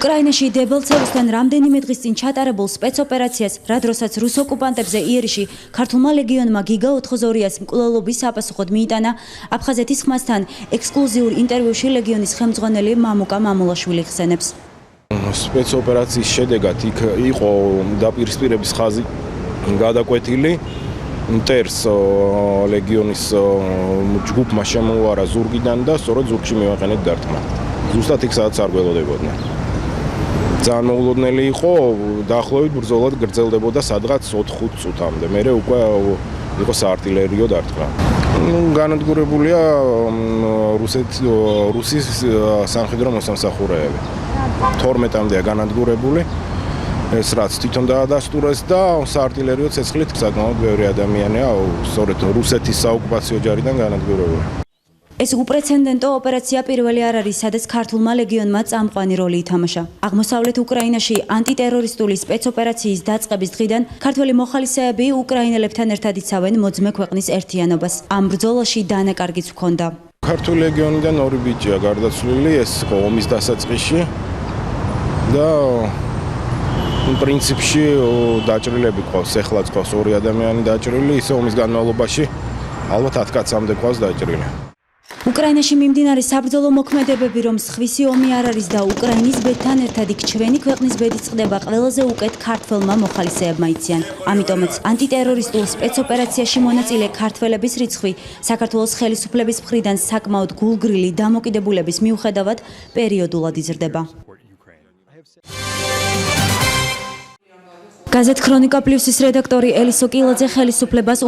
უკრაინაში დებელცევოსთან რამდენიმე დღის წინ ჩატარებულ სპეცოპერაციას, რა დროსაც რუს ოკუპანტებზე იერიში ქართულმა ლეგიონმა გიგა 82-ას მკვლელობის საპასუხოდ მიიტანა აფხაზეთის ხმასთან ექსკლუზიურ ინტერვიუში ლეგიონის ხელმძღვანელი მამუკა მამულაშვილი ხსენებს. სპეცოპერაციის შედეგად იქ იყო დაპირისპირების ხაზი გადაკვეთილი. მტერს ლეგიონის ჯგუფმა შემოუარა ზურგიდან და სწორედ ზურგში მივაყენეთ დარტყმა. ზუსტად იქ სადაც არ გველოდებოდნენ. ძალიან მოულოდნელი იყო, დაახლოებით ბრძოლა გრძელდებოდა სადღაც 4-5 წუთამდე. მერე უკვე იყო საარტილერიო დარტყმა. განადგურებულია რუსის სამხედრო მოსამსახურეები. 12-მდეა განადგურებული. ეს რაც თვითონ დაადასტურეს და საარტილერიო ცეცხლით საკმაოდ ბევრი ადამიანია სწორედ რუსეთის საოკუპაციო ჯარიდან განადგურებული. ეს უპრეცედენტო ოპერაცია პირველი არ არის, სადაც ქართულმა ლეგიონმა წამყვანი როლი ითამაშა. აღმოსავლეთ უკრაინაში ანტიტერორისტული სპეცოპერაციის დაწყების დღიდან ქართველი მოხალისეები უკრაინელებთან ერთად იცავენ მოძმე ქვეყნის ერთიანობას. ამ ბრძოლაში დანაკარგიც ჰქონდა. ქართული ლეგიონიდან 2 ბიჭია გარდაცვლილი, ეს იყო ომის დასაწყისში და პრინციპში დაჭრილები ყავს, ეხლაც ყავს 2 ადამიანი დაჭრილი, ისე ომის განმავლობაში ალბათ 10 კაცამდე ყავს დაჭრილი. უკრაინაში მიმდინარე საბრძოლო მოქმედებები, რომ სხვისი ომი არ არის და უკრაინის ბედთან ერთად იქ ჩვენი ქვეყნის ბედიც ხდება, ყველაზე უკეთ ქართველმა მოხალისეებმა იციან. ამიტომაც ანტიტერორისტულ სპეცოპერაციაში მონაწილე ქართველების რიცხვი საქართველოს ხელისუფლების მხრიდან საკმაოდ გულგრილი დამოკიდებულების მიუხედავად პერიოდულად იზრდება. გაზეთ ქრონიკა პლუსის რედაქტორი ელისო კილაძე ხელისუფლებას